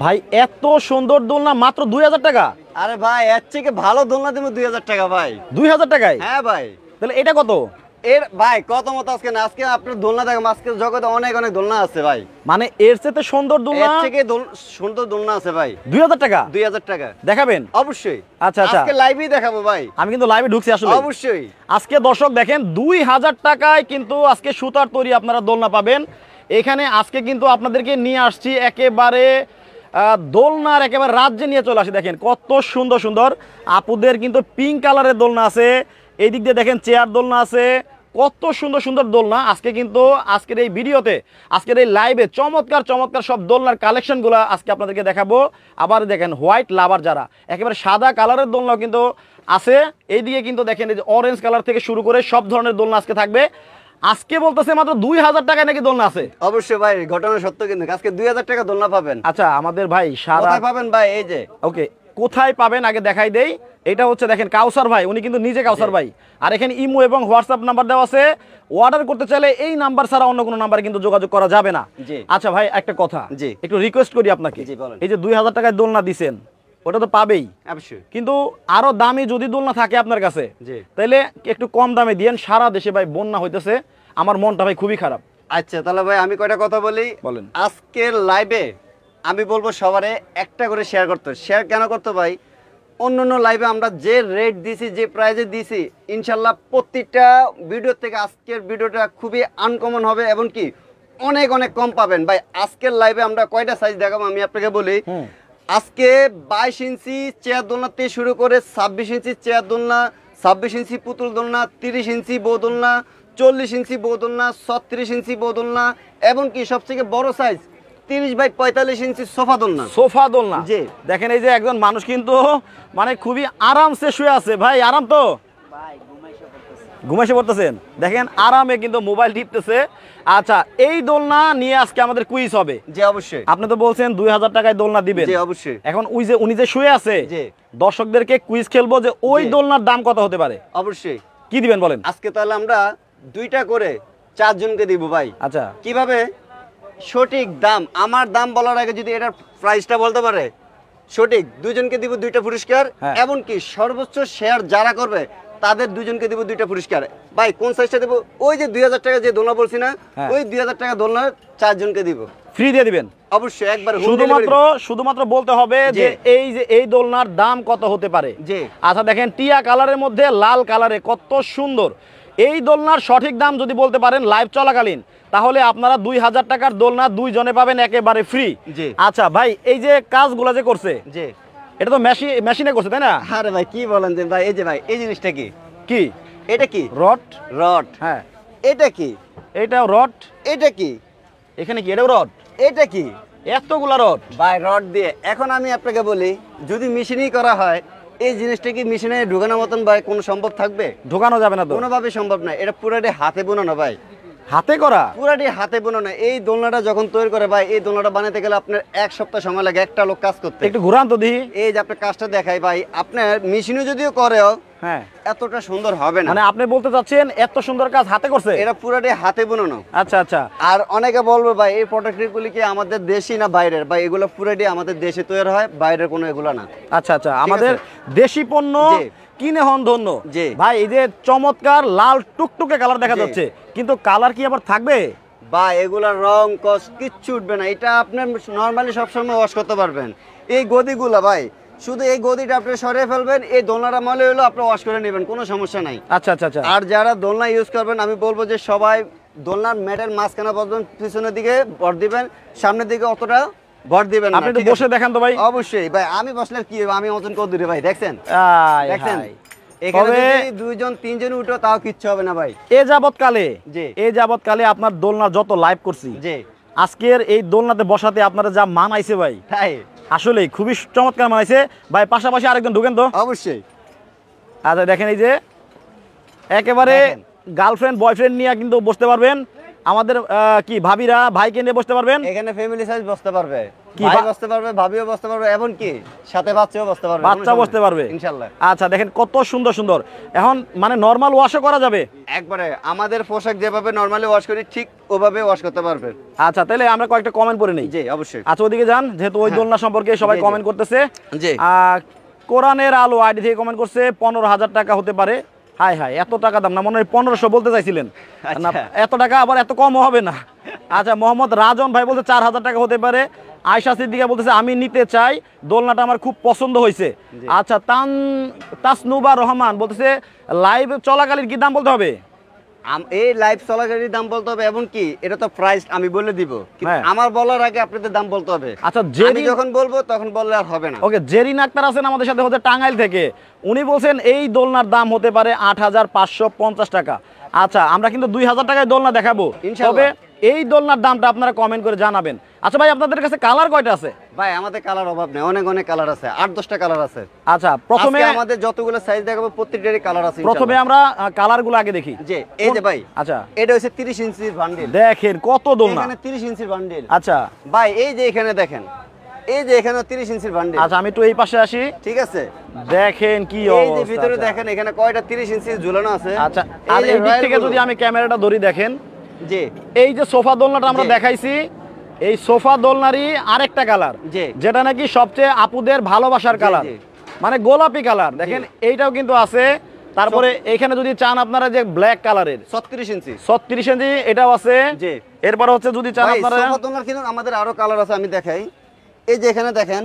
ভাই এত সুন্দর দোলনা মাত্র 2000 টাকা? আরে ভাই এর থেকে ভালো দোলনা দেবো 2000 টাকা ভাই। 2000 টাকায়? হ্যাঁ ভাই। তাহলে এটা কত? এর ভাই কত মত আজকে না, আজকে আপনার দোলনা দেখেন, আজকে জগতে অনেক অনেক দোলনা আছে ভাই। মানে এর চেয়ে সুন্দর দোলনা? এর থেকে সুন্দর দোলনা আছে ভাই। 2000 টাকা? 2000 টাকা দেখাবেন? অবশ্যই। আচ্ছা আচ্ছা, আজকে লাইভেই দেখাবো ভাই। আমি কিন্তু লাইভে ঢুকছি আসলে। অবশ্যই। আজকে দর্শক দেখেন 2000 টাকায় কিন্তু আজকে সুতার তৈরি আপনারা দোলনা পাবেন এখানে। আজকে কিন্তু আপনাদেরকে নিয়ে আসছি একেবারে দোলনার একেবারে রাজ্যে নিয়ে চলে আসি। দেখেন কত সুন্দর সুন্দর আপুদের কিন্তু পিঙ্ক কালারের দোলনা আছে, এই দিক দিয়ে দেখেন চেয়ার দোলনা আছে, কত সুন্দর সুন্দর দোলনা। আজকে কিন্তু আজকের এই ভিডিওতে, আজকের এই লাইভে চমৎকার চমৎকার সব দোলনার কালেকশনগুলো আজকে আপনাদেরকে দেখাবো। আবার দেখেন হোয়াইট লাভার যারা, একেবারে সাদা কালারের দোলনাও কিন্তু আছে। এইদিকে কিন্তু দেখেন এই যে অরেঞ্জ কালার থেকে শুরু করে সব ধরনের দোলনা আজকে থাকবে। আজকে বলতেছে মাত্র 2000 টাকায় নাকি দোলনা আছে? অবশ্যই ভাই, ঘটনা সত্য, কিন্তু আজকে 2000 টাকা দোলনা পাবেন। আচ্ছা আমাদের ভাই সারা পাবেন ভাই, এই যে ওকে কোথায় পাবেন আগে দেখাই দেই। এটা হচ্ছে দেখেন কাউসার ভাই, উনি কিন্তু নিজে কাউসার ভাই। আর এখানে ইমো এবং হোয়াটসঅ্যাপ নাম্বার দেওয়া আছে। অর্ডার করতে চাইলে এই নাম্বার ছাড়া অন্য কোনো নাম্বারে কিন্তু যোগাযোগ করা যাবে না। আচ্ছা ভাই একটা কথা, একটু রিকোয়েস্ট করি আপনাকে, এই যে 2000 টাকায় দোলনা দিছেন ওটা তো পাবেই অবশ্যই, কিন্তু আরো দামি যদি দোলনা থাকে আপনার কাছে তাহলে একটু কম দামে দিয়েন। সারা দেশে ভাই বন্যা হইতেছে, আমার মনটা ভাই খুবই খারাপ। আচ্ছা তাহলে ভাই আমি কয়টা কথা বলি। বলেন। আজকের লাইভে আমি বলবো সবারে একটা করে শেয়ার করতে। শেয়ার কেন করতে ভাই? অন্য লাইভে আমরা যে রেট দিছি, যে প্রাইজে দিছি, ইনশাল্লাহ প্রত্যেকটা ভিডিও থেকে আজকের ভিডিওটা খুবই আনকমন হবে এবং কি অনেক অনেক কম পাবেন ভাই। আজকের লাইভে আমরা কয়টা সাইজ দেখাবো আমি আপনাকে বলি। আজকে 22 ইঞ্চি চেয়ার দোলনা থেকে শুরু করে 26 ইঞ্চি চেয়ার দোলনা, 26 ইঞ্চি পুতুল দোলনা, 30 ইঞ্চি বউ দোলনা, 40 ইঞ্চি বউ দোলনা, 36 ইঞ্চি বউ দোলনা এবং কি সবথেকে বড় সাইজ 30 বাই 45 ইঞ্চি সোফা দোলনা। সোফা দোলনা জি দেখেন, এই যে একজন মানুষ কিন্তু মানে খুবই আরামসে শুয়ে আছে। ভাই আরাম তো? ঘুমাইছে পড়তেছেন, দেখেন আরামে কিন্তু মোবাইল টিপতেছে। আচ্ছা এই দোলনা নিয়ে আজকে আমাদের কুইজ হবে। জি অবশ্যই। আপনি তো বলছেন 2000 টাকায় দোলনা দিবেন। জি অবশ্যই। এখন ওই যে উনি যে শুয়ে আছে, দর্শকদেরকে কুইজ খেলবো যে ওই দোলনার দাম কত হতে পারে। অবশ্যই। কি দিবেন বলেন? আজকে তাহলে আমরা দুইটা করে 4 জনকে দিব ভাই। আচ্ছা কিভাবে? সঠিক দাম, আমার দাম বলার আগে যদি এটার প্রাইসটা বলতে পারে সঠিক, দুইজনকে দিব 2টা পুরস্কার। এমনকি সর্বোচ্চ শেয়ার যারা করবে তাদের দুজনকে দিব 2টা পুরস্কার। ভাই কোন সাইজটা দেব? ওই যে 2000 টাকা যে দোলনা বলছি না, ওই 2000 টাকা দোলনা 4 জনকে দিব। ফ্রি দিয়ে দিবেন? অবশ্যই, একবার শুধুমাত্র বলতে হবে যে এই দোলনার দাম কত হতে পারে। আচ্ছা দেখেন টিয়া কালারের মধ্যে লাল কালারে কত সুন্দর এই দোলনার সঠিক দাম যদি বলতে পারেন লাইভ চলাকালীন, তাহলে আপনারা 2000 টাকার দোলনা 2 জনে পাবেন একেবারে ফ্রি। আচ্ছা ভাই এই যে কাজগুলো যে করছে, এটা তো মেশিনে করছে তাই না? আরে ভাই কি বলেন যে ভাই, এই যে ভাই এই জিনিসটা কি? কি এটা? কি রড? রড। হ্যাঁ। এটা কি? এটাও রড। এটা কি? এখানে কি এটাও রড? এটা কি? এতগুলা রড ভাই রড দিয়ে। এখন আমি আপনাকে বলি, যদি মেশিনই করা হয় এই জিনিসটা কি মেশিনে ঢোকানোর মতন ভাই কোনো সম্ভব থাকবে? ঢোকানো যাবে না তো, কোনোভাবে সম্ভব না। এটা পুরোটাই হাতে বোনানো ভাই, হাতে করা, পুরাটি হাতে বোনানো। এই দোলনাটা যখন তৈরি করে ভাই, এই দোলনাটা বানাতে গেলে আপনার 1 সপ্তাহ সময় লাগে একটা লোক কাজ করতে। একটু ঘুরান তো দেখি। এই যে আপনার কাজটা দেখাই ভাই, আপনার মেশিনে যদিও করেও এতটা সুন্দর হবে না। মানে আপনি বলতে চাচ্ছেন এত সুন্দর কাজ হাতে করছে? এটা পুরাটি হাতে বোনানো। আচ্ছা আচ্ছা। আর অনেকে বলবে ভাই এই প্রোডাক্টগুলি কি আমাদের দেশি না বাইরের? ভাই এগুলো পুরাটি আমাদের দেশে তৈরি হয়, বাইরের কোনো এগুলো না। আচ্ছা আচ্ছা, আমাদের দেশি পণ্য কিনে হন ধন্য। ভাই এই যে চমৎকার লাল টুকটুকে কালার দেখা যাচ্ছে, কিন্তু কালার কি আবার থাকবে? বা এগুলার রং কস কিচ্ছু উঠবে না। এটা আপনার নর্মালি সবসময় ওয়াশ করতে পারবেন। এই গদিগুলা ভাই, শুধু এই গদিটা আপনি সরিয়ে ফেলবেন, এই দোলনাটা মলে হলো আপনি ওয়াশ করে নেবেন, কোনো সমস্যা নাই। আচ্ছা আচ্ছা আচ্ছা। আর যারা দোলনা ইউজ করবেন আমি বলবো যে সবাই দোলনার ম্যাটের মাঝখানে বসবেন, পিছনের দিকে ভর দিবেন, সামনের দিকে অতটা ভর দিবেন না। আপনি একটু বসে দেখান তো ভাই। অবশ্যই ভাই, আমি বসলে কি হবে? আমি ওজন কত দূরে ভাই দেখছেন? দেখছেন এখানে যদি 2 জন 3 জন উঠো তাও কিচ্ছু হবে না ভাই। এই যাবৎকালে আপনার দোলনা যত লাইভ করছি, আজকের এই দোলনাতে বসাতে আপনারা যা মানাইছে ভাই, তাই আসলে খুবই চমৎকার মানাইছে ভাই। পাশাপাশি আরেকজন ঢুকেন তো। অবশ্যই। আচ্ছা দেখেন এই যে একেবারে গার্লফ্রেন্ড বয়ফ্রেন্ড নিয়ে কিন্তু বসতে পারবেন। আমাদের কি ভাবিরা ভাইকে নিয়ে বসতে পারবেন, এখানে ফ্যামিলি সাইজ বসতে পারবে। কি ভাই বসতে পারবে, ভাবিও বসতে পারবে, এবং কি সাথে বাচ্চাও বসতে পারবে, বাচ্চা বসতে পারবে ইনশাআল্লাহ। আচ্ছা দেখেন কত সুন্দর সুন্দর, এখন মানে নরমাল ওয়াশও করা যাবে একবারে আমাদের পোশাক যেভাবে নরমালি ওয়াশ করি ঠিক ওভাবে ওয়াশ করতে পারবে। আচ্ছা তাহলে আমরা কয়েকটা কমেন্ট পড়ে নেই। জি অবশ্যই। আচ্ছা ওদিকে যান, যেহেতু ওই দোলনা সম্পর্কে সবাই জি, জি। কমেন্ট করতেছে। জি। কোরআনের আলো আইডি থেকে কমেন্ট করছে 15,000 টাকা হতে পারে। হাই হাই, এত টাকা দাম না, মনে হয় 1500 বলতে চাইছিলেন না, আচ্ছা। এত টাকা আবার এত কমও হবে না। আচ্ছা মোহাম্মদ রাজন ভাই বলছে 4000 টাকা হতে পারে। আয়শা সিদ্দিকা বলতেছে আমি নিতে চাই, দোলনাটা আমার খুব পছন্দ হয়েছে। আচ্ছা তাসনুবা রহমান বলতেছে লাইভ চলাকালীন কি দাম বলতে হবে? এই লাইভ চলাকালীন দাম বলতে হবে, এবং কি এটা তো প্রাইস আমি বলে দিব, কিন্তু হ্যাঁ। আমার বলার আগে আপনাদের দাম বলতে হবে। আচ্ছা আমি যখন বলবো তখন বললে আর হবে না। ওকে, জেরিন আক্তার আছেন আমাদের সাথে, হচ্ছে টাঙ্গাইল থেকে। উনি বলছেন এই দোলনার দাম হতে পারে 8,550 টাকা। আচ্ছা আমরা কিন্তু 2,000 টাকায় দোলনা দেখাবো, ইনশাআল্লাহ। তবে এই দোলনার দামটা আপনারা কমেন্ট করে জানাবেন। আচ্ছা ভাই আপনাদের কাছে কালার কয়টা আছে? ভাই আমাদের কালার অভাব নেই, অনেক অনেক কালার আছে, 8-10টা কালার আছে। আচ্ছা প্রথমে আজকে আমাদের যতগুলো সাইজ দেখাবো প্রত্যেকটারই কালার আছে প্রথমে আমরা কালারগুলো আগে দেখি। যে এই যে ভাই, আচ্ছা এটা হচ্ছে 30 ইঞ্চির বান্ডিল। দেখেন কত দোলনা, এখানে 30 ইঞ্চির বান্ডিল। আচ্ছা ভাই এই যে এখানে দেখেন, এই যে এখানে 30 ইঞ্চির বান্ডিল। আচ্ছা আমি একটু এই পাশে আসি, ঠিক আছে, দেখেন কি এই যে অবস্থা। ভিতরে আচ্ছা। দেখেন এখানে কয়টা 30 ইঞ্চি ঝুলানো আছে। আচ্ছা আর এই যে এই দিক থেকে রয়্যালগুলো। যদি আমি ক্যামেরাটা ধরি, দেখেন জি এই যে সোফা দোলনাটা আমরা জি। দেখাইছি, এই সোফা দোলনারই আরেকটা কালার, জি। যেটা নাকি সবচেয়ে আপুদের ভালোবাসার জি, কালার, জি। মানে গোলাপি কালার। দেখেন এইটাও কিন্তু আছে। তারপরে এখানে যদি চান আপনারা যে ব্ল্যাক কালারের 36 ইঞ্চি। 36 ইঞ্চি এটাও আছে। জি। এরপর হচ্ছে যদি চান ভাই আপনারা, সোফা দোলনার কিন্তু আমাদের আরো কালার আছে, আমি দেখাই। এই যে এখানে দেখেন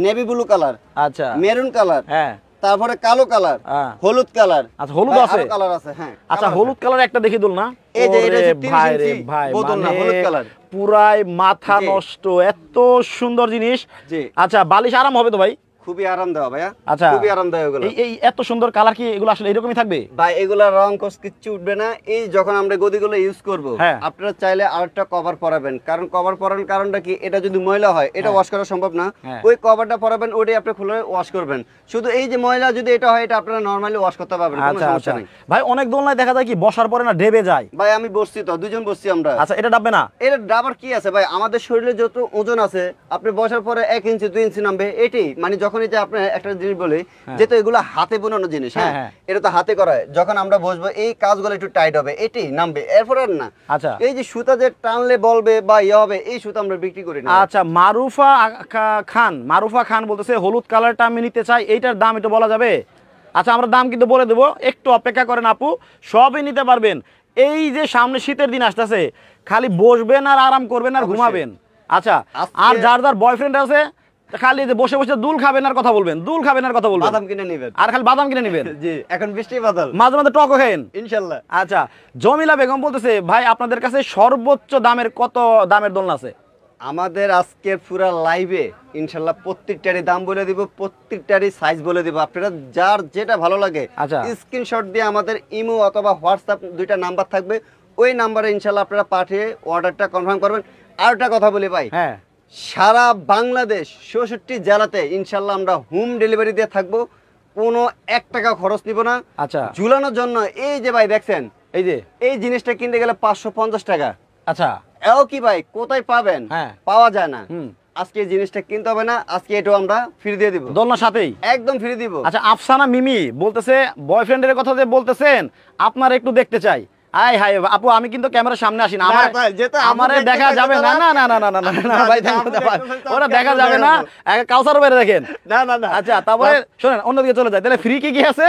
নেভি ব্লু কালার, আচ্ছা মেরুন কালার, হ্যাঁ তারপরে কালো কালার, হ্যাঁ। হলুদ কালার। আচ্ছা হলুদ ভাই, আছে, আরো কালার আছে, হ্যাঁ। আচ্ছা কালার হলুদ কালার একটা দেখি দোলনা। এই যে এটা ওরে হচ্ছে 30 ভাই রে ইঞ্চি ভাই, বোতল না, মানে হলুদ কালার। পুরাই মাথা জি। নষ্ট, এত সুন্দর জিনিস। জি। আচ্ছা বালিশ আরাম হবে তো ভাই? খুবই আরামদায়ক ভাইয়া, আচ্ছা খুবই আরামদায়ক এগুলো। এই এত সুন্দর কালার কি এগুলো আসলে এরকমই থাকবে? ভাই এগুলা রং কোস কিচ্ছু উঠবে না। এই যখন আমরা গদিগুলো ইউজ করব, হ্যাঁ। আপনারা চাইলে আরেকটা কভার পরাবেন, কারণ কভার পরানোর কারণটা কি, এটা যদি ময়লা হয় এটা ওয়াশ করা সম্ভব না। হ্যাঁ। ওই কভারটা পরাবেন, ওটাই আপনি খুলে ওয়াশ করবেন। শুধু এই যে ময়লা যদি এটা হয়, এটা আপনারা নরমালি ওয়াশ করতে পারবেন, কোনো আচ্ছা সমস্যা আচ্ছা নেই। ভাই অনেক দোলনায় দেখা যায় কি বসার পরে না ডেবে যায়। ভাই আমি বসছি তো, দুজন বসছি আমরা। আচ্ছা এটা ডাববে না? এর ডাবার কি আছে ভাই, আমাদের শরীরে যত ওজন আছে, আপনি বসার পরে 1 ইঞ্চি 2 ইঞ্চি নামবে, এটাই মানে যখন এই যে আপনি একটা জিনিস বলি, যেহেতু এগুলো হাতে বোনানো জিনিস, হ্যাঁ হ্যাঁ। এটা তো হাতে করা হয়, যখন আমরা বসবো এই কাজগুলো একটু টাইট হবে, এটাই নামবে, এরপর আর না। আচ্ছা এই যে সুতা যে টানলে বলবে বা ইয়ে হবে, এই সুতা আমরা বিক্রি করি না। আচ্ছা মারুফা খান বলতেছে হলুদ কালারটা আমি নিতে চাই, এইটার দাম একটু বলা যাবে? আচ্ছা আমরা দাম কিন্তু বলে দেবো, একটু অপেক্ষা করেন আপু, সবই নিতে পারবেন। এই যে সামনে শীতের দিন আসতেছে, খালি বসবেন আর আরাম করবেন আর অবশ্যই। ঘুমাবেন। আচ্ছা আজকে- আর যার যার বয়ফ্রেন্ড আছে, খালি যে বসে বসে দুল খাবেন আর কথা বলবেন, দুল খাবেন আর কথা বলবেন, বাদাম কিনে নেবেন। আর খালি বাদাম কিনে নেবেন, জি, এখন বৃষ্টি বাদল, মাঝে মাঝে টকও খাইন ইনশাল্লাহ। আচ্ছা জমিলা বেগম বলতেছে ভাই আপনাদের কাছে সর্বোচ্চ দামের কত দামের দোলনা আছে? আমাদের আজকের পুরা লাইভে ইনশাল্লাহ প্রত্যেকটারই দাম বলে দিব, প্রত্যেকটারই সাইজ বলে দিব। আপনারা যার যেটা ভালো লাগে আচ্ছা। স্ক্রিনশট দিয়ে আমাদের ইমো অথবা হোয়াটসঅ্যাপ দুইটা নাম্বার থাকবে, ওই নাম্বারে ইনশাল্লাহ আপনারা পাঠিয়ে অর্ডারটা কনফার্ম করবেন। আর একটা কথা বলি ভাই, হ্যাঁ সারা বাংলাদেশ 64 জেলাতে ইনশাল্লাহ আমরা হোম ডেলিভারি দিয়ে থাকবো, কোনো 1 টাকা খরচ নিব না। আচ্ছা ঝুলানোর জন্য এই যে ভাই দেখছেন, এই যে এই জিনিসটা কিনতে গেলে 550 টাকা। আচ্ছা এও কি ভাই কোথায় পাবেন, হ্যাঁ। পাওয়া যায় না। হুম। আজকে এই জিনিসটা কিনতে হবে না, আজকে এটাও আমরা ফ্রি দিয়ে দিব, দোলনার সাথেই একদম ফ্রি দিব। আচ্ছা আফসানা মিমি বলতেছে বয়ফ্রেন্ডের কথা যে বলতেছেন আপনার একটু দেখতে চাই। হাই হাই আপু আমি কিন্তু ক্যামেরার সামনে আসি না, না আমার ভাই, যেহেতু আপু আমারে দেখতে দেখা চাই যাবে তো না, না। না না না না না না না ভাই আচ্ছা, আপু দেখা দেখতে চাই তো ওরা দেখা কেমন যাবে না, দেখাবো? কাউসার বাইরে দেখেন। না না না, আচ্ছা তারপরে শোনেন অন্যদিকে চলে যায়, তাহলে ফ্রি কি কি আছে?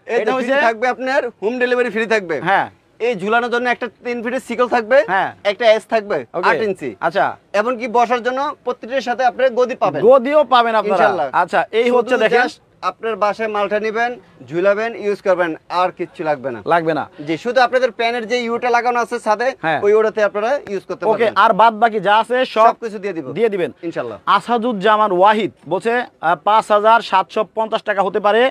এটা এটা হচ্ছে থাকবে আপনার হোম ডেলিভারি ফ্রি থাকবে। হ্যাঁ এই ঝুলানোর জন্য একটা 3 ফিটের সিকল থাকবে, হ্যাঁ। একটা এস থাকবে Okay. 8 ইঞ্চি, আচ্ছা এমনকি বসার জন্য প্রত্যেকটার সাথে আপনি গদি পাবেন, গদিও পাবেন আপনারা। ইনশাআল্লাহ। আচ্ছা এই হচ্ছে শুধু দেখেন just আপনার বাসায় মালটা নেবেন, ঝুলাবেন, ইউজ করবেন, আর কিচ্ছু লাগবে না। লাগবে না। জি, শুধু আপনাদের প্যানের যে ইউটা লাগানো আছে ছাদে, হ্যাঁ। ওই ওটাতে আপনারা ইউজ করতে ওকে পারবেন। আর বাদ বাকি যা আছে সব সবকিছু দিয়ে দিব দিয়ে দিবেন ইনশাআল্লাহ। আসাদুজ্জামান ওয়াহিদ বলছে 5,750 টাকা হতে পারে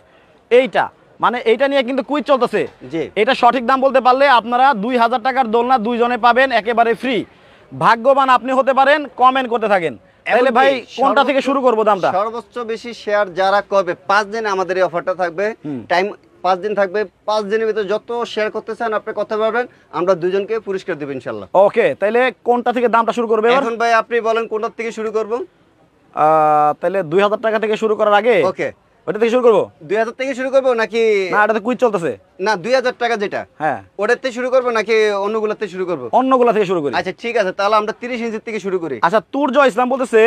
এইটা, মানে এইটা নিয়ে কিন্তু কুইজ চলতেছে। জি। এটা সঠিক দাম বলতে পারলে আপনারা 2,000 টাকার দোলনা দুইজনে পাবেন একেবারে ফ্রি। ভাগ্যবান আপনি হতে পারেন, কমেন্ট করতে থাকেন। তাহলে ভাই কোনটা থেকে শুরু করব দামটা? সর্বোচ্চ বেশি শেয়ার যারা করবে 5 দিন আমাদের এই অফারটা থাকবে, টাইম 5 দিন থাকবে। 5 দিনের ভিতরে যত শেয়ার করতে চান আপনি করতে পারবেন, আমরা দুজনকে পুরস্কার দেব ইনশাআল্লাহ। ওকে তাহলে কোনটা থেকে দামটা শুরু করবে এবার? এখন ভাই আপনি বলেন কোনটা থেকে শুরু করব? তাহলে 2000 টাকা থেকে শুরু করার আগে ওকে ওটা থেকে শুরু করবো 2000 থেকে শুরু করবো নাকি না এটাতে কুইজ চলতেছে না 2000 টাকা যেটা হ্যাঁ ওটার থেকে শুরু করবো নাকি অন্যগুলোর থেকে শুরু করবো অন্যগুলা থেকে শুরু করি আচ্ছা ঠিক আছে তাহলে আমরা 30 ইঞ্চির থেকে শুরু করি আচ্ছা তুর্য ইসলাম বলতেছে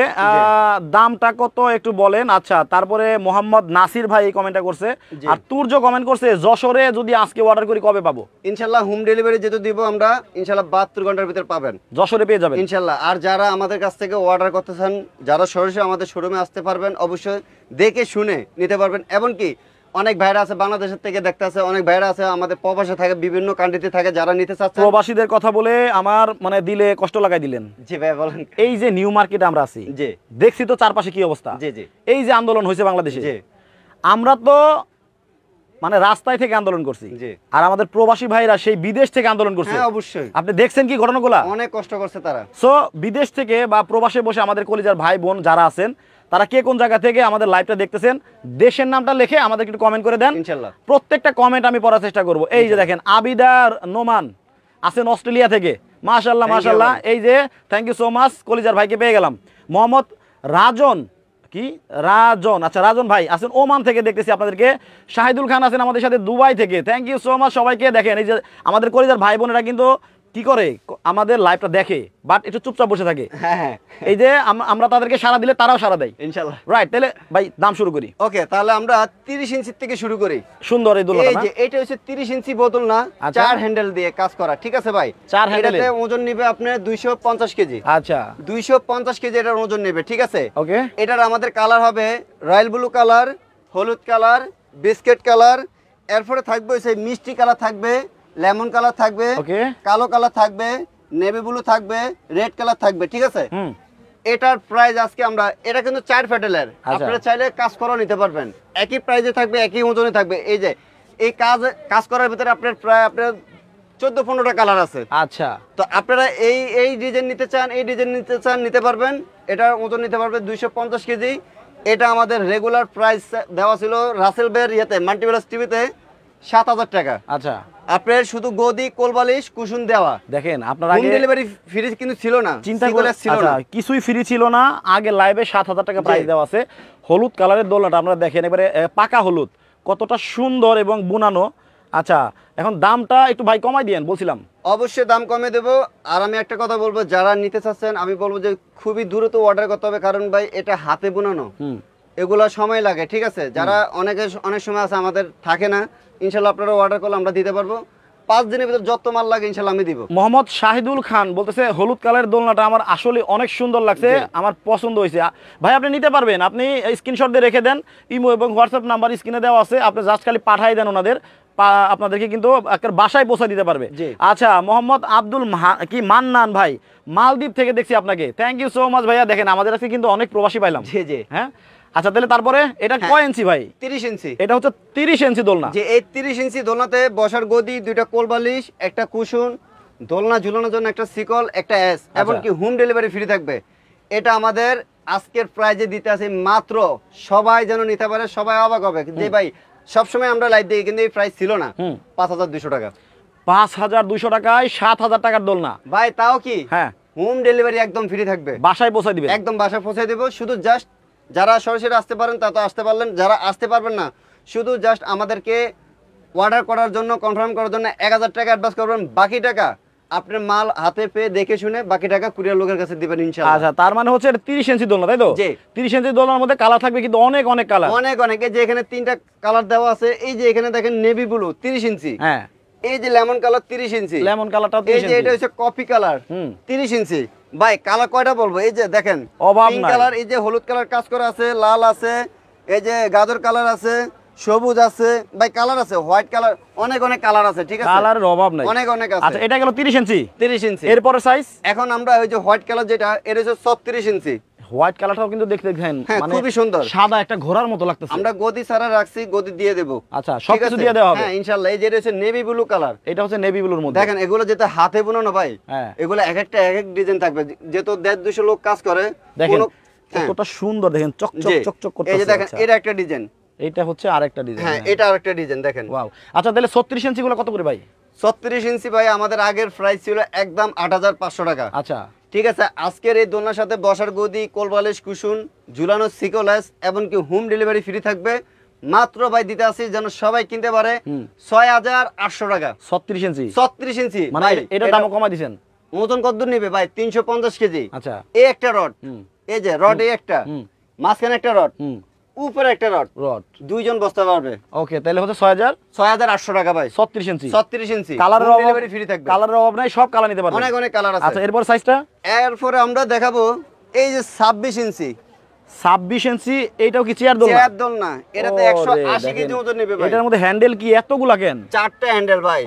দামটা কত একটু বলেন আচ্ছা তারপরে মোহাম্মদ নাসির ভাই কমেন্টটা করছে জি। আর তুর্য কমেন্ট করছে যশোরে যদি আজকে অর্ডার করি কবে পাবো ইনশাল্লাহ হোম ডেলিভারি যেহেতু দিব আমরা ইনশাল্লাহ 72 ঘন্টার ভিতর পাবেন যশোরে পেয়ে যাবেন ইনশাল্লাহ আর যারা আমাদের কাছ থেকে অর্ডার করতেছেন যারা সরাসরি আমাদের শোরুমে আসতে পারবেন অবশ্যই দেখে শুনে নিতে পারবেন এমনকি অনেক ভাইরা আছে বাংলাদেশের থেকে দেখতে আছে অনেক ভাইরা আছে আমাদের প্রবাসে থাকে বিভিন্ন কান্ট্রিতে থাকে যারা নিতে চাচ্ছে প্রবাসীদের কথা বলে আমার মানে দিলে কষ্ট লাগাই দিলেন জি ভাই বলেন এই যে নিউ মার্কেটে আমরা আছি জি দেখছি তো চারপাশে কি অবস্থা জি জি এই যে আন্দোলন হয়েছে বাংলাদেশে জি আমরা তো মানে রাস্তায় থেকে আন্দোলন করছি জি। আর আমাদের প্রবাসী ভাইরা সেই বিদেশ থেকে আন্দোলন করছে হ্যাঁ অবশ্যই আপনি দেখছেন কি ঘটনাগুলা অনেক কষ্ট করছে তারা সো বিদেশ থেকে বা প্রবাসে বসে আমাদের কলিজার ভাই বোন যারা আছেন তারা কে কোন জায়গা থেকে আমাদের লাইভটা দেখতেছেন দেশের নামটা লিখে আমাদের একটু কমেন্ট করে দেন ইনশাল্লাহ প্রত্যেকটা কমেন্ট আমি পড়ার চেষ্টা করব এই যে দেখেন আবিদার নোমান আছেন অস্ট্রেলিয়া থেকে মাশাআল্লাহ Thank you, মাশাআল্লাহ ভাই। এই যে থ্যাংক ইউ সো মাচ কলিজার ভাইকে পেয়ে গেলাম মোহাম্মদ রাজন কি রাজন আচ্ছা রাজন ভাই আছেন ওমান থেকে দেখতেছি আপনাদেরকে শাহিদুল খান আছেন আমাদের সাথে দুবাই থেকে থ্যাংক ইউ সো মাচ সবাইকে দেখেন এই যে আমাদের কলিজার ভাই বোনেরা কিন্তু কি করে আমাদের লাইভটা দেখে বাট একটু চুপচাপ বসে থাকে হ্যাঁ হ্যাঁ এই যে আমরা তাদেরকে সাড়া দিলে তারাও সাড়া দেয় ইনশাল্লাহ রাইট তাহলে ভাই দাম শুরু করি ওকে তাহলে আমরা 30 ইঞ্চির থেকে শুরু করি সুন্দর এই এই দোলনাটা যে এটা হচ্ছে 30 ইঞ্চি বোতল না আচ্ছা। 4 হ্যান্ডেল দিয়ে কাজ করা ঠিক আছে ভাই 4 হ্যান্ডেলে? এটাতে ওজন নেবে আপনার 250 কেজি আচ্ছা 250 কেজি এটার ওজন নেবে ঠিক আছে ওকে এটার আমাদের কালার হবে রয়্যাল ব্লু কালার হলুদ কালার বিস্কিট কালার এরপরে থাকবে সেই মিষ্টি কালার থাকবে লেমন কালার থাকবে ওকে কালো কালার থাকবে নেভি ব্লু থাকবে রেড কালার থাকবে ঠিক আছে হুম এটার প্রাইস আজকে আমরা এটা কিন্তু 4 ফ্যাটেলের আচ্ছা। আপনারা চাইলে কাজ করা নিতে পারবেন একই প্রাইসে থাকবে একই ওজনে থাকবে এই যে এই কাজ করার ভিতরে আপনার প্রায় আপনার 14-15টা কালার আছে আচ্ছা তো আপনারা এই ডিজাইন নিতে চান এই ডিজাইন নিতে চান নিতে পারবেন এটার ওজন নিতে পারবেন 250 কেজি এটা আমাদের রেগুলার প্রাইস দেওয়া ছিল রাসেল বের ইয়েতে মাল্টিপ্লাস টিভিতে 7000 টাকা আচ্ছা আপনার শুধু গদি কোলবালিশ কুশন দেওয়া দেখেন আপনার হোম আগে ডেলিভারি ফ্রি কিন্তু ছিল না চিন্তা করে সিঙ্গেল ছিল আচ্ছা না কিছুই ফ্রি ছিল না আগে লাইভে 7000 টাকা প্রাইস জি। দেওয়া আছে হলুদ কালারের দোলনাটা আপনারা দেখেন এবারে পাকা হলুদ কতটা সুন্দর এবং বুনানো আচ্ছা এখন দামটা একটু ভাই কমাই দিয়েন বলছিলাম অবশ্যই দাম কমে দেবো আর আমি একটা কথা বলবো যারা নিতে চাচ্ছেন আমি বলবো যে খুবই দ্রুত অর্ডার করতে হবে কারণ ভাই এটা হাতে বোনানো হুম এগুলো সময় লাগে ঠিক আছে যারা অনেক সময় আছে আমাদের থাকে না ইনশাল্লাহ আপনারা অর্ডার করলে আমরা দিতে পারবো 5 দিনের ভিতর যত মাল লাগে ইনশাল্লাহ আমি দিব মোহাম্মদ শাহিদুল খান বলতেছে হলুদ কালারের দোলনাটা আমার আসলে অনেক সুন্দর লাগছে জি। আমার পছন্দ হয়েছে ভাই আপনি নিতে পারবেন আপনি স্ক্রিনশট দিয়ে রেখে দেন ইমো এবং হোয়াটসঅ্যাপ নাম্বার স্ক্রিনে দেওয়া আছে আপনি জাস্ট খালি পাঠাই দেন ওনাদের আপনাদেরকে কিন্তু একটা বাসায় পৌঁছে দিতে পারবে জি। আচ্ছা মোহাম্মদ আব্দুল কি মান্নান ভাই মালদ্বীপ থেকে দেখছি আপনাকে থ্যাংক ইউ সো মাচ ভাইয়া দেখেন আমাদের কাছে কিন্তু অনেক প্রবাসী পাইলাম জি জি হ্যাঁ আচ্ছা তাহলে তারপরে এটা হ্যাঁ। কয় ইঞ্চি ভাই 30 ইঞ্চি এটা হচ্ছে 30 ইঞ্চি দোলনা যে এই 30 ইঞ্চি দোলনাতে বসার গদি দুইটা কোলবালিশ একটা কুশন দোলনা ঝুলানোর জন্য একটা সিকল একটা এস এমনকি হোম ডেলিভারি ফ্রি থাকবে এটা আমাদের আজকের প্রাইজে দিতে আছে মাত্র সবাই যেন নিতে পারে সবাই অবাক হবে যে ভাই সবসময় আমরা লাইভ দিই কিন্তু এই প্রাইস ছিল না 5200 টাকা 5200 টাকায় 7000 টাকার দোলনা ভাই তাও কি হ্যাঁ হোম ডেলিভারি একদম ফ্রি থাকবে বাসায় পৌঁছে দিবে একদম বাসা পৌঁছে দেবো শুধু জাস্ট যারা সরাসরি আসতে পারেন তা তো আসতে পারলেন যারা আসতে পারবেন না শুধু জাস্ট আমাদেরকে অর্ডার করার জন্য কনফার্ম করার জন্য 1000 টাকা অ্যাডভান্স করবেন বাকি টাকা আপনার মাল হাতে পেয়ে দেখে শুনে বাকি টাকা কুরিয়ার লোকের কাছে দিবেন ইনশাআল্লাহ আচ্ছা তার মানে হচ্ছে এটা 30 ইঞ্চি দোলনা তাই তো জি। 30 ইঞ্চি দোলনার মধ্যে কালার থাকবে কিন্তু অনেক অনেক কালার অনেক এই যে এখানে 3টা কালার দেওয়া আছে এই যে এখানে দেখেন নেভি ব্লু 30 ইঞ্চি হ্যাঁ এই যে লেমন কালার 30 ইঞ্চি লেমন কালারটাও এই 30 যে এটা ইঞ্চি হচ্ছে কফি কালার হুম 30 ইঞ্চি ভাই কালার কয়টা বলবো এই যে দেখেন অভাব পিঙ্ক নাই। কালার এই যে হলুদ কালার কাজ করা আছে লাল আছে এই যে গাজর কালার আছে সবুজ আছে ভাই কালার আছে হোয়াইট কালার অনেক কালার আছে ঠিক আছে কালারের অভাব নাই অনেক আছে আচ্ছা এটা গেল 30 ইঞ্চি 30 ইঞ্চি এরপরে সাইজ এখন আমরা ওই যে হোয়াইট কালার যেটা এর হচ্ছে 36 ইঞ্চি হোয়াইট কালারটাও কিন্তু দেখতে দেখেন হ্যাঁ, খুবই সুন্দর। সাদা একটা ঘোড়ার মতো লাগতেছে আমরা গদি ছাড়া রাখছি গদি দিয়ে দেব আচ্ছা সবকিছু দিয়ে দেওয়া হবে হ্যাঁ ইনশাআল্লাহ এই যে হচ্ছে নেভি ব্লু কালার এটা হচ্ছে নেভি ব্লুর মধ্যে দেখেন এগুলো যেটা হাতে বোনানো ভাই হ্যাঁ এগুলো এক একটা এক ডিজাইন থাকবে যেহেতু 150-200 লোক কাজ করে দেখেন হ্যাঁ। কতটা সুন্দর দেখেন চকচক জি। চকচক করতেছে এই যে দেখেন এটা একটা ডিজাইন এটা হচ্ছে আরেকটা ডিজাইন হ্যাঁ এটা আরেকটা ডিজাইন দেখেন ওয়াও আচ্ছা তাহলে 36 ইঞ্চি গুলো কত করে ভাই 36 ইঞ্চি ভাই আমাদের আগের প্রাইস ছিল একদম 8500 টাকা আচ্ছা ঠিক আছে, আজকের এই দোলনার সাথে বসার গদি, কোলবালিশ, কুশন, ঝুলানো সিকোলেস এবং কি হোম ডেলিভারি ফ্রি থাকবে। মাত্র ভাই দিতে আসি যেন সবাই কিনতে পারে 6,800 টাকা। 36 ইঞ্চি 36 ইঞ্চি মানে ভাই, এটা দামও কমাই দিছেন। ওজন কতদূর নেবে ভাই? 350 কেজি। আচ্ছা, এই একটা রড, এই যে রড, এই একটা মাঝখানে একটা রড, উপরে একটা রড, দুইজন বসতে পারবে। ওকে, তাহলে হচ্ছে 6,800 টাকা ভাই। 36 ইঞ্চি 36 ইঞ্চি কালারের ডেলিভারি ফ্রি থাকবে। কালারের অভাব নাই, সব কালার নিতে পারবেন, অনেক অনেক কালার আছে। আচ্ছা, এরপর সাইজটা এরপরে আমরা দেখাবো এই যে 26 ইঞ্চি। 26 ইঞ্চি এইটাও কি চেয়ার দোলনা? চেয়ার দোলনা, এটাতে 180 কেজি ওজন নেবে ভাই। এটার মধ্যে হ্যান্ডেল কি এতগুলা কেন? 4টা হ্যান্ডেল ভাই।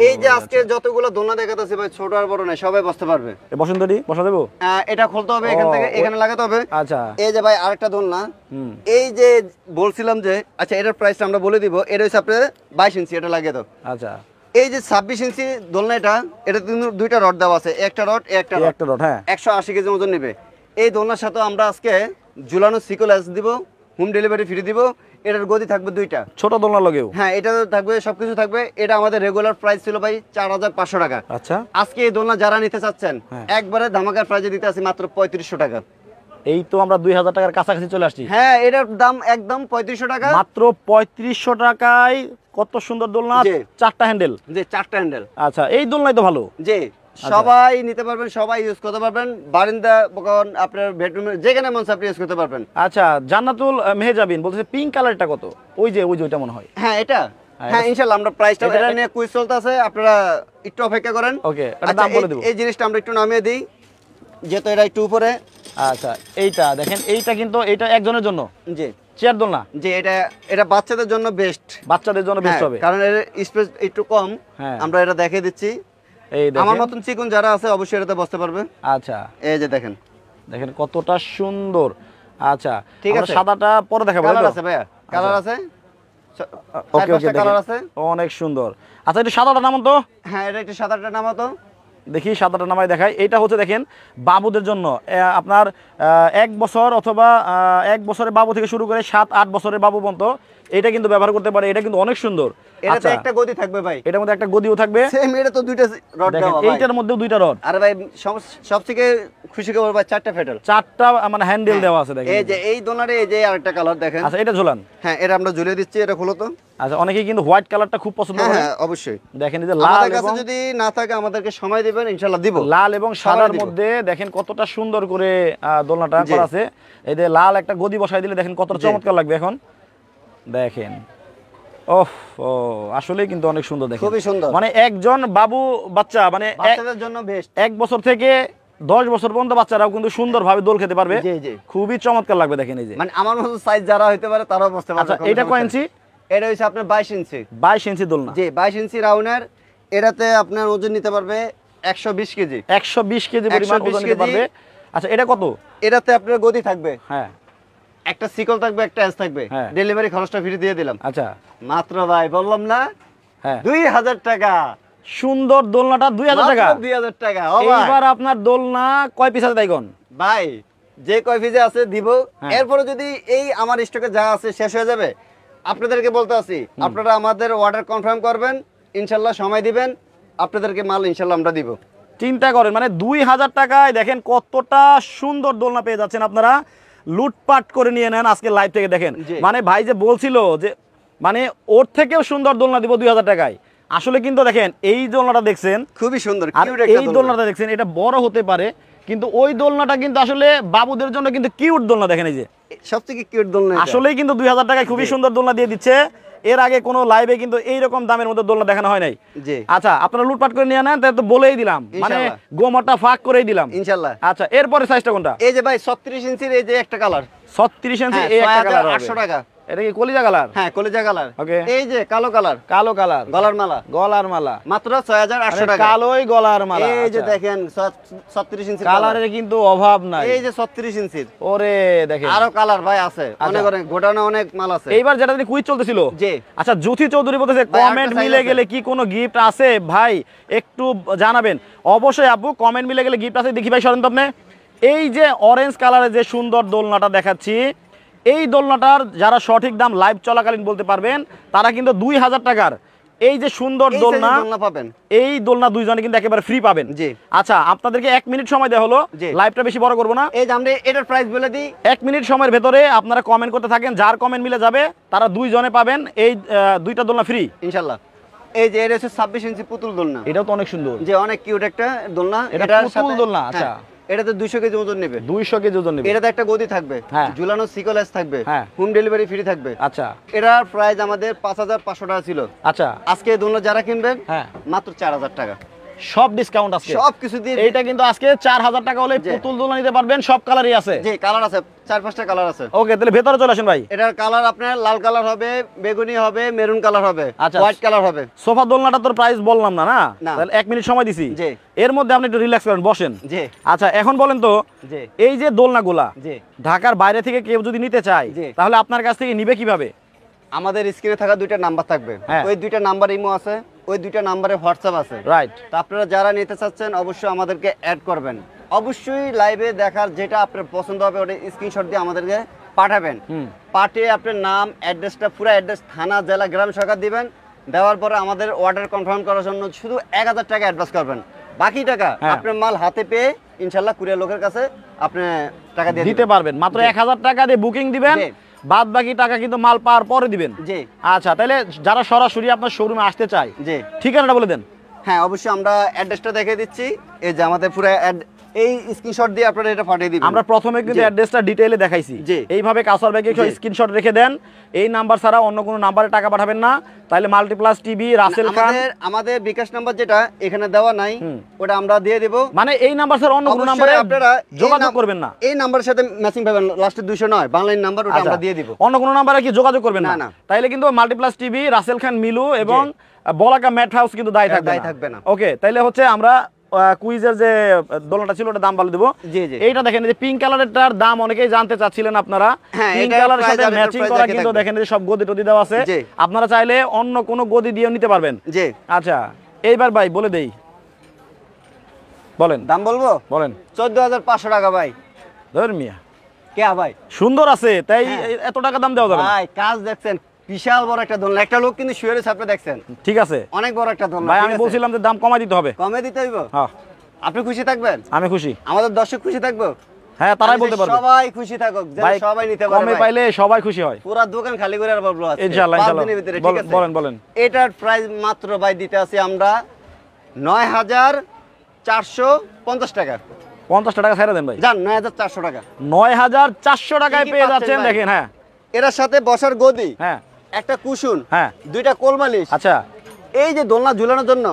এই যে আজকে যতগুলো দোলনা দেখাতেছি ভাই, ছোট আর বড় নাই, সবাই বসতে পারবে। বসন্তটি বসা দেবো, এটা খুলতে হবে এখান থেকে, এখানে লাগাতে হবে। আচ্ছা, এই যে ভাই আরেকটা দোলনা, এই যে বলছিলাম যে, আচ্ছা এটার প্রাইসটা আমরা বলে দিব। এটা হচ্ছে আপনার 22 ইঞ্চি, এটা লাগিয়ে দাও। আচ্ছা, এই যে 26 ইঞ্চি দোলনা, এটা কিন্তু দুইটা রড দেওয়া আছে, একটা রড একটা রড, হ্যাঁ 180 কেজি ওজন নেবে। এই দোলনার সাথে আমরা আজকে ঝুলানো সিকোলেস দিব, হোম ডেলিভারি ফ্রি দিব। এটার গদি থাকবে দুইটা, ছোট দোলনা লাগেও, হ্যাঁ এটা থাকবে, সবকিছু থাকবে। এটা আমাদের রেগুলার প্রাইস ছিল ভাই 4,500 টাকা। আচ্ছা, আজকে এই দোলনা যারা নিতে চাচ্ছেন একবারে ধামাকার প্রাইজে দিতে আসি মাত্র 3500 টাকা। এই তো আমরা 2000 টাকার কাছাকাছি চলে আসছি। হ্যাঁ, এটার দাম একদম 3500 টাকা, মাত্র 3500 টাকায়। কত সুন্দর দোলনা, 4টা হ্যান্ডেল, যে 4টা হ্যান্ডেল। আচ্ছা, এই দোলনাই তো ভালো, যে সবাই নিতে পারবেন, সবাই ইউজ করতে পারবেন। বারান্দা, আপনার বেডরুমে, যেখানে মন চায় আপনি ইউজ করতে পারবেন। আচ্ছা, জান্নাতুল মেহজাবিন বলতেছে পিঙ্ক কালারটা কত? ওই যে ওইটা মনে হয়। হ্যাঁ এটা, হ্যাঁ ইনশাআল্লাহ আমরা প্রাইসটা এটা নিয়ে কুইজ চলতেছে, আপনারা একটু অপেক্ষা করেন। ওকে, এটা দাম বলে দেব। এই জিনিসটা আমরা একটু নামিয়ে দিই, যেহেতু এটা একটু উপরে। আচ্ছা, এইটা দেখেন, এইটা কিন্তু এটা একজনের জন্য, জি চেয়ার দোলনা, যে এটা বাচ্চাদের জন্য বেস্ট, বাচ্চাদের জন্য বেস্ট হবে, কারণ এর স্পেস একটু কম। হ্যাঁ, আমরা এটা দেখিয়ে দিচ্ছি। এই দেখেন, আমার মতন চিকন যারা আছে অবশ্যই এটাতে বসতে পারবে। আচ্ছা, এই যে দেখেন, দেখেন কতটা সুন্দর। আচ্ছা, ঠিক আছে, সাদাটা পরে দেখাবো। কালার আছে ভাইয়া, কালার আছে, ওকে ওকে, কালার আছে, অনেক সুন্দর। আচ্ছা, এটা সাদাটা নামান তো। হ্যাঁ, এটা একটু সাদাটা নামাতো, দেখি সাদাটা নামাই দেখাই। এটা হচ্ছে দেখেন বাবুদের জন্য, আপনার 1 বছর অথবা 1 বছরের বাবু থেকে শুরু করে 7-8 বছরের বাবু পর্যন্ত এটা কিন্তু ব্যবহার করতে পারে। এটা কিন্তু অনেক সুন্দর। এটাতে একটা গদি থাকবে ভাই, এটার মধ্যে একটা গদিও থাকবে। সেম, এটা তো দুইটা রড দেওয়া ভাই, এইটার মধ্যেও দুইটা রড। আরে ভাই সবথেকে খুশি খবর ভাই, 4টা ফেডাল, 4টা মানে হ্যান্ডেল দেওয়া আছে দেখেন। এই যে এই দোনারে এই যে আরেকটা কালার দেখেন। আচ্ছা, এটা ঝোলান। হ্যাঁ, এটা আমরা ঝুলিয়ে দিচ্ছি, এটা খোলো তো। আচ্ছা, অনেকেই কিন্তু হোয়াইট কালারটা খুব পছন্দ করে। হ্যাঁ অবশ্যই, দেখেন এই যে লাল, আমাদের কাছে যদি না থাকে আমাদেরকে সময় দিবেন, ইনশাআল্লাহ দিব। লাল এবং সাদার মধ্যে দেখেন কতটা সুন্দর করে দোলনাটা করা আছে। এই যে লাল একটা গদি বসাই দিলে দেখেন কতটা চমৎকার লাগবে। এখন দেখেন, ওহ ও, আসলে কিন্তু অনেক সুন্দর, দেখেন খুবই সুন্দর। মানে একজন বাবু বাচ্চা, মানে বাচ্চাদের জন্য বেস্ট, 1 বছর থেকে 10 বছর পর্যন্ত বাচ্চারাও কিন্তু সুন্দরভাবে দোল খেতে পারবে। জি জি, খুবই চমৎকার লাগবে। দেখেন এই যে, মানে আমার মতো সাইজ যারা হইতে পারে তারাও বসতে পারবে। আচ্ছা, এটা কয় ইঞ্চি? এটা হইছে আপনার 22 ইঞ্চি। 22 ইঞ্চি দোলনা, জি 22 ইঞ্চি রাউন্ডার। এটাতে আপনার ওজন নিতে পারবে 120 কেজি, 120 কেজি পরিমাণ ওজন নিতে পারবে। আচ্ছা, এটা কত? এটাতে আপনার গদি থাকবে, হ্যাঁ একটা সিকল থাকবে, একটা এস থাকবে, ডেলিভারি খরচটা ফ্রি দিয়ে দিলাম। আচ্ছা, মাত্র ভাই বললাম না, হ্যাঁ 2000 টাকা। সুন্দর দোলনাটা 2000 টাকা, 2000 টাকা। এবার আপনার দোলনা কয় পিস আছে তাইগন ভাই? যে কয় পিসে আছে দিব। এরপরে যদি এই আমার স্টকে যা আছে শেষ হয়ে যাবে, আপনাদেরকে বলতে আছি, আপনারা আমাদের অর্ডার কনফার্ম করবেন, ইনশাআল্লাহ সময় দিবেন, আপনাদেরকে মাল ইনশাআল্লাহ আমরা দিব। চিন্তা করেন, মানে 2000 টাকায় দেখেন কতটা সুন্দর দোলনা পেয়ে যাচ্ছেন আপনারা। লুটপাট করে নিয়ে নেন আজকে লাইভ থেকে। দেখেন মানে ভাই যে বলছিল যে মানে ওর থেকেও সুন্দর দোলনা দিব 2000 টাকায়, আসলে কিন্তু দেখেন এই দোলনাটা দেখছেন খুবই সুন্দর, এই দোলনাটা দেখছেন, এটা বড় হতে পারে কিন্তু ওই দোলনাটা কিন্তু আসলে বাবুদের জন্য কিন্তু কিউট দোলনা। দেখেন এই যে সবথেকে কিউট দোলনা, আসলেই কিন্তু 2000 টাকায় খুবই সুন্দর দোলনা দিয়ে দিচ্ছে। এর আগে কোনো লাইভে কিন্তু এইরকম দামের মধ্যে দোলনা দেখানো হয় নাই। আচ্ছা, আপনারা লুটপাট করে নিয়ে নেন, তাই তো বলেই দিলাম, মানে গোমাটা ফাঁক করেই দিলাম ইনশাআল্লাহ। আচ্ছা, এরপরে সাইজটা কোনটা? এই যে ভাই 36 ইঞ্চির এই যে একটা কালার, 36 ইঞ্চি এই একটা কালার, 800 টাকা। এটা কি কলিজা কালার? হ্যাঁ কলিজা কালার। ওকে, এই যে কালো কালার, কালো কালার, গলার মালা, গলার মালা মাত্র 6800 টাকা। কালোই গলার মালা। এই যে দেখেন 36 ইঞ্চি কালারের কিন্তু অভাব নাই। এই যে 36 ইঞ্চির, ওরে দেখেন আরো কালার ভাই আছে, অনেক অনেক গোডাউনে অনেক মাল আছে। এইবার যেটা তিনি কুইজ চলতেছিল, জি আচ্ছা জ্যোতি চৌধুরী বলতেছে কমেন্ট মিলে গেলে কি কোনো গিফট আছে ভাই, একটু জানাবেন। অবশ্যই আপু, কমেন্ট মিলে গেলে গিফট আছে। দেখি ভাই সরেন তো আপনি। এই যে অরেঞ্জ কালারের যে সুন্দর দোলনাটা দেখাচ্ছি, এই দোলনাটার যারা সঠিক দাম লাইভ চলাকালীন বলতে পারবেন, তারা কিন্তু 2000 টাকার এই যে সুন্দর এই দোলনা, size এর দোলনা পাবেন। এই দোলনা দুইজনে কিন্তু একেবারে ফ্রি পাবেন। জি। আচ্ছা, আপনাদেরকে 1 মিনিট সময় দেওয়া হলো, জি। লাইভটা বেশি বড় করব না। এই যে আমরা এটার প্রাইস বলে দিই। 1 মিনিট সময়ের ভেতরে আপনারা কমেন্ট করতে থাকেন, যার কমেন্ট মিলে যাবে তারা দুইজনে পাবেন এই দুইটা দোলনা ফ্রি ইনশাআল্লাহ। এই যে এটা হচ্ছে 26 ইঞ্চি পুতুল দোলনা। এটাও তো অনেক সুন্দর। যে অনেক কিউট একটা দোলনা। এটা এটার পুতুল সাথে দোলনা, আচ্ছা। হ্যাঁ, এটাতে 200 কেজি ওজন নেবে। 200 কেজি ওজন নেবে। এটাতে একটা গদি থাকবে, হ্যাঁ। ঝুলানো সিকলেস থাকবে, হ্যাঁ। হোম ডেলিভারি ফ্রি থাকবে। আচ্ছা এটার প্রাইস আমাদের 5500 টাকা ছিল। আচ্ছা, আজকে এই দোলনা যারা কিনবেন হ্যাঁ, মাত্র 4000 টাকা। সব ডিসকাউন্ট আছে, সব কিছু দিয়ে এইটা কিন্তু আজকে 4000 টাকা হলে জি। পুতুল দোলনা নিতে পারবেন, সব কালারই আছে। যে কালার আছে, 4-5টা কালার আছে। ওকে, তাহলে ভেতরে চলে আসেন ভাই। এটার কালার আপনার লাল কালার হবে, বেগুনি হবে, মেরুন কালার হবে, আচ্ছা। হোয়াইট কালার হবে। সোফা দোলনাটা তোর প্রাইস বললাম না, না না। তাহলে 1 মিনিট সময় দিছি, জি। এর মধ্যে আপনি একটু রিল্যাক্স করেন, বসেন। জি আচ্ছা, এখন বলেন তো, জি এই যে দোলনাগুলা জি ঢাকার বাইরে থেকে কেউ যদি নিতে চায়, জি। তাহলে আপনার কাছ থেকে নিবে কিভাবে? আমাদের স্ক্রিনে থাকা 2টা নাম্বার থাকবে, হ্যাঁ। ওই 2টা নাম্বার ইমো আছে, ওই 2টা নাম্বারে হোয়াটসঅ্যাপ আছে। রাইট। তো আপনারা যারা নিতে চাচ্ছেন অবশ্যই আমাদেরকে অ্যাড করবেন। অবশ্যই লাইভে দেখার যেটা আপনার পছন্দ হবে ওটা স্ক্রিনশট দিয়ে আমাদেরকে পাঠাবেন। পাঠিয়ে আপনার নাম, অ্যাড্রেসটা, পুরো অ্যাড্রেস, থানা, জেলা, গ্রাম শাখা দিবেন। দেওয়ার পরে আমাদের অর্ডার কনফার্ম করার জন্য শুধু 1000 টাকা অ্যাডভান্স করবেন। বাকি টাকা হ্যাঁ। আপনার মাল হাতে পেয়ে ইনশাল্লাহ কুরিয়ার লোকের কাছে আপনি টাকা দিয়ে দিতে পারবেন। মাত্র 1000 টাকা দিয়ে বুকিং দিবেন, জি। বাদ বাকি টাকা কিন্তু মাল পাওয়ার পরে দিবেন। জি আচ্ছা, তাহলে যারা সরাসরি আপনার শোরুমে আসতে চায়, জি ঠিকানাটা বলে দেন। হ্যাঁ, অবশ্যই আমরা অ্যাড্রেসটা দেখিয়ে দিচ্ছি। এই যে আমাদের পুরো এই স্ক্রিনশট দিয়ে আপনারা এটা পাঠিয়ে দিবেন। আমরা প্রথমে কিন্তু জি। অ্যাড্রেসটা ডিটেইলে দেখাইছি। জি। এইভাবে কাউসার ব্যাগে জি। স্ক্রিনশট রেখে দেন, এই নাম্বার ছাড়া অন্য কোনো নাম্বারে টাকা পাঠাবেন না, তাহলে মাল্টিপ্লাস টিভি, রাসেল খান। আমাদের বিকাশ নাম্বার যেটা এখানে দেওয়া নাই, ওটা আমরা দিয়ে দেব। মানে এই নাম্বার ছাড়া অন্য কোনো অবশ্যই নাম্বারে আপনারা যোগাযোগ করবেন না। এই নাম্বারের সাথে ম্যাচিং পাবেন, লাস্টে 200 নয়, বাংলাইন নাম্বার, ওটা আমরা দিয়ে দিব। অন্য কোনো নাম্বারে কি যোগাযোগ করবেন না, না? না। তাইলে কিন্তু মাল্টিপ্লাস টিভি, রাসেল খান মিলু এবং বলাকা ম্যাট হাউস কিন্তু দায়ী থাকবে না। ওকে, তাইলে হচ্ছে আমরা কুইজের যে দোলনাটা ছিল ওটা দাম বলে দেবো। জি জি এইটা দেখেন, এই যে পিঙ্ক কালারেরটার দাম অনেকেই জানতে চাচ্ছিলেন আপনারা। হ্যাঁ, পিঙ্ক এটার কালারের সাথে price আর এটার ম্যাচিং price করা একই কিন্তু থাকবে। দেখেন এই যে সব গদি টদি দেওয়া আছে। জি। আপনারা চাইলে অন্য কোনো গদি দিয়েও নিতে পারবেন। জি। আচ্ছা, এইবার ভাই বলে দেই, বলেন দাম বলবো? বলেন। 14500 টাকা ভাই। ধর মিয়া, কে ভাই? সুন্দর আছে তাই হ্যাঁ। এত টাকা দাম দেওয়া যাবে না। ভাই কাজ দেখছেন, বিশাল বড় একটা দোলনা। একটা লোক কিন্তু শুয়ে রয়েছে, আপনি দেখছেন। ঠিক আছে অনেক বড় একটা দোলনা। ভাই, ঠিক আমি আছে? বলছিলাম যে দাম কমাই দিতে হবে। কমে দিতে হইব। হ্যাঁ, আপনি খুশি থাকবেন, আমি খুশি। আমাদের দর্শক খুশি থাকবো। হ্যাঁ, তারাই আমি বলতে চাই পারবে। সবাই খুশি থাকুক, যেন ভাই সবাই নিতে কমে পারে। পাইলে সবাই খুশি হয়। পুরো দোকান খালি করে আর বলবো আজকে। ইনশাআল্লাহ, 5 ইনশাআল্লাহ। দিনের ভিতরে, ঠিক আছে? বলেন বলেন। এটার প্রাইস মাত্র ভাই দিতে আছি আমরা 9450 টাকা। 50 টাকা ছেড়ে দেন ভাই। জান 9400 টাকা। 9400 টাকায় কি কি পেয়ে পাচ্ছেন যাচ্ছেন, ভাই? দেখেন। হ্যাঁ এটার সাথে বসার গদি, হ্যাঁ একটা কুশন, হ্যাঁ। 2টা কোলমালিশ, আচ্ছা এই যে দোলনা ঝুলানোর জন্য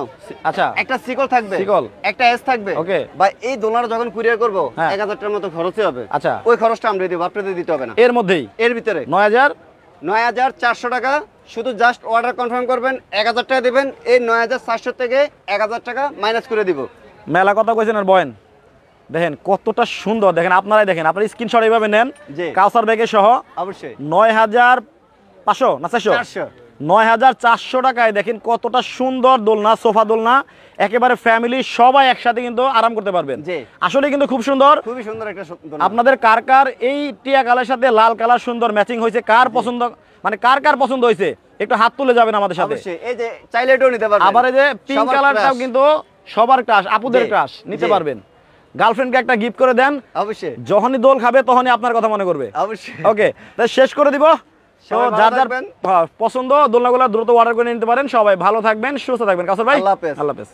আচ্ছা, একটা সিকল থাকবে, শিকল। একটা এস থাকবে। ওকে। বা এই দোলনাটা যখন কুরিয়ার করব হ্যাঁ। 1000 টাকার মতো খরচই হবে। আচ্ছা। ওই খরচটা আমরা দিব, আপনাদের দিতে হবে না। এর মধ্যেই এর ভিতরে 9000। 9400 টাকা। শুধু জাস্ট অর্ডার কনফার্ম করবেন, 1000 টাকা দিবেন, এই 9400 থেকে 1000 টাকা মাইনাস করে দিব। মেলা কথা কইছেন আর বয়েন, দেখেন কতটা সুন্দর। দেখেন, আপনারাই দেখেন, আপনার স্ক্রিনশট এইভাবে নেন, জি। কাউসার ব্যাগে সহ। অবশ্যই 9500 না 400? 400। 9400 টাকায় দেখেন কতটা সুন্দর দোলনা, সোফা দোলনা, একেবারে ফ্যামিলি সবাই একসাথে কিন্তু আরাম করতে পারবেন। জি। আসলে কিন্তু খুব সুন্দর। খুবই সুন্দর একটা দোলনা। আপনাদের কার কার এই টিয়া কালার সাথে লাল কালার সুন্দর ম্যাচিং হয়েছে, কার পছন্দ, মানে কার কার পছন্দ হয়েছে, একটু হাত তুলে যাবেন আমাদের সাথে। অবশ্যই এই যে চাইলে এটাও নিতে পারবেন। আবার এই যে পিঙ্ক সবার কালারটাও crush। কিন্তু সবার ক্রাশ, আপুদের জি, ক্রাশ, নিতে জি। পারবেন। গার্লফ্রেন্ডকে একটা গিফট করে দেন, অবশ্যই যখনই দোল খাবে তখনই আপনার কথা মনে করবে। অবশ্যই। ওকে, তাই শেষ করে দিব। তো সবাই ভালো যার যার থাকবেন। পছন্দ দোলনাগুলো দ্রুত অর্ডার করে নিতে পারেন। সবাই ভালো থাকবেন, সুস্থ থাকবেন। কাউসার ভাই, আল্লাহ হাফেজ। আল্লাহ হাফেজ।